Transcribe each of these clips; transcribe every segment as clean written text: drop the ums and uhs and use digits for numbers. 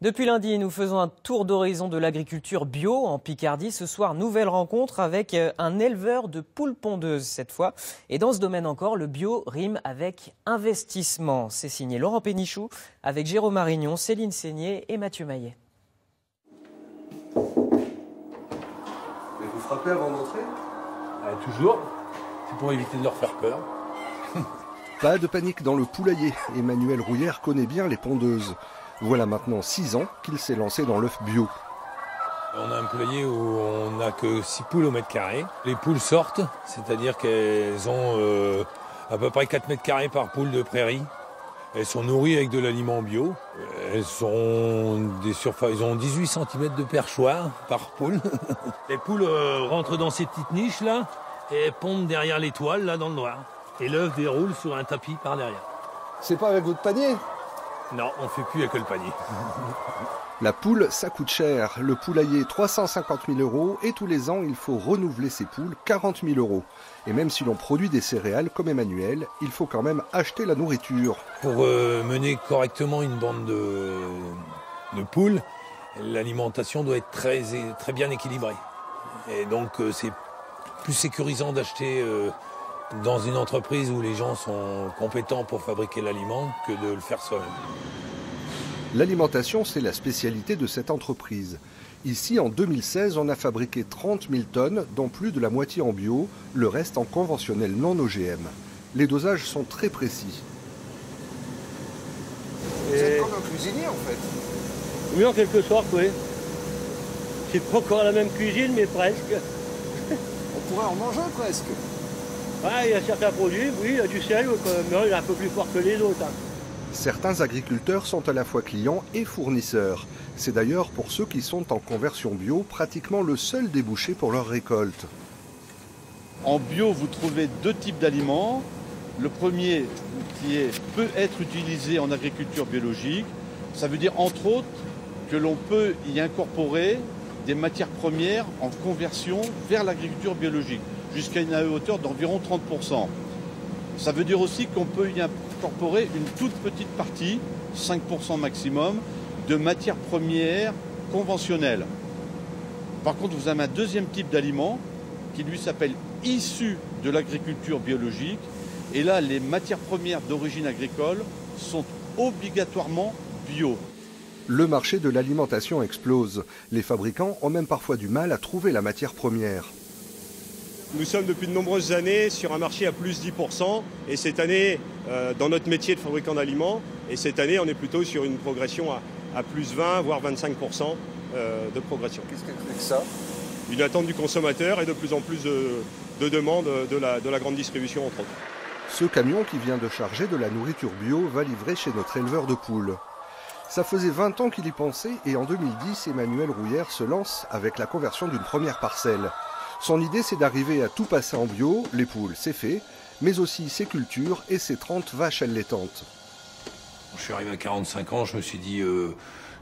Depuis lundi, nous faisons un tour d'horizon de l'agriculture bio en Picardie. Ce soir, nouvelle rencontre avec un éleveur de poules pondeuses cette fois. Et dans ce domaine encore, le bio rime avec investissement. C'est signé Laurent Pénichou avec Jérôme Marignon, Céline Seigné et Mathieu Maillet. Mais vous frappez avant d'entrer ? Toujours. C'est pour éviter de leur faire peur. Pas de panique dans le poulailler. Emmanuel Rouillère connaît bien les pondeuses. Voilà maintenant 6 ans qu'il s'est lancé dans l'œuf bio. On a un poulailler où on n'a que 6 poules au mètre carré. Les poules sortent, c'est-à-dire qu'elles ont à peu près 4 mètres carrés par poule de prairie. Elles sont nourries avec de l'aliment bio. Elles ont 18 cm de perchoir par poule. Les poules rentrent dans ces petites niches là et pondent derrière les toiles là dans le noir. Et l'œuf déroule sur un tapis par derrière. C'est pas avec votre panier ? Non, on ne fait plus avec le panier. La poule, ça coûte cher. Le poulailler, 350 000 € et tous les ans, il faut renouveler ses poules, 40 000 €. Et même si l'on produit des céréales comme Emmanuel, il faut quand même acheter la nourriture. Pour mener correctement une bande de poules, l'alimentation doit être très bien équilibrée. Et donc c'est plus sécurisant d'acheter dans une entreprise où les gens sont compétents pour fabriquer l'aliment que de le faire soi-même. L'alimentation, c'est la spécialité de cette entreprise. Ici, en 2016, on a fabriqué 30 000 tonnes, dont plus de la moitié en bio, le reste en conventionnel non OGM. Les dosages sont très précis. Vous êtes comme un cuisinier, en fait. Oui, en quelque sorte, oui. C'est pas encore la même cuisine, mais presque. On pourrait en manger presque. Ouais, il y a certains produits, oui, il y a du sel, mais il est un peu plus fort que les autres. Hein. Certains agriculteurs sont à la fois clients et fournisseurs. C'est d'ailleurs pour ceux qui sont en conversion bio pratiquement le seul débouché pour leur récolte. En bio, vous trouvez 2 types d'aliments. Le premier peut être utilisé en agriculture biologique. Ça veut dire entre autres que l'on peut y incorporer des matières premières en conversion vers l'agriculture biologique, jusqu'à une hauteur d'environ 30%. Ça veut dire aussi qu'on peut y incorporer une toute petite partie, 5% maximum, de matières premières conventionnelles. Par contre, vous avez un deuxième type d'aliment qui lui s'appelle issu de l'agriculture biologique. Et là, les matières premières d'origine agricole sont obligatoirement bio. Le marché de l'alimentation explose. Les fabricants ont même parfois du mal à trouver la matière première. Nous sommes depuis de nombreuses années sur un marché à plus 10%. Et cette année, dans notre métier de fabricant d'aliments, et cette année, on est plutôt sur une progression à plus 20, voire 25% de progression. Qu'est-ce que c'est que ça ? Une attente du consommateur et de plus en plus de demandes de la grande distribution, entre autres. Ce camion qui vient de charger de la nourriture bio va livrer chez notre éleveur de poules. Ça faisait 20 ans qu'il y pensait et en 2010, Emmanuel Rouillère se lance avec la conversion d'une première parcelle. Son idée, c'est d'arriver à tout passer en bio, les poules, c'est fait, mais aussi ses cultures et ses 30 vaches allaitantes. Je suis arrivé à 45 ans, je me suis dit,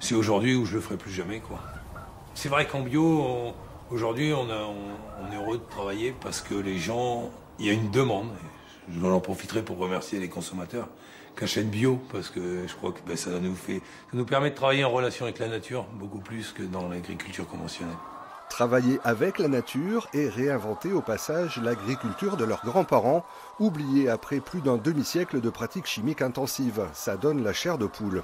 c'est aujourd'hui ou je le ferai plus jamais, quoi. C'est vrai qu'en bio, aujourd'hui, on est heureux de travailler parce que les gens, il y a une demande. J'en profiterai pour remercier les consommateurs qui achètent bio, parce que je crois que ça nous permet de travailler en relation avec la nature, beaucoup plus que dans l'agriculture conventionnelle. Travailler avec la nature et réinventer au passage l'agriculture de leurs grands-parents, oubliée après plus d'un demi-siècle de pratiques chimiques intensives. Ça donne la chair de poule.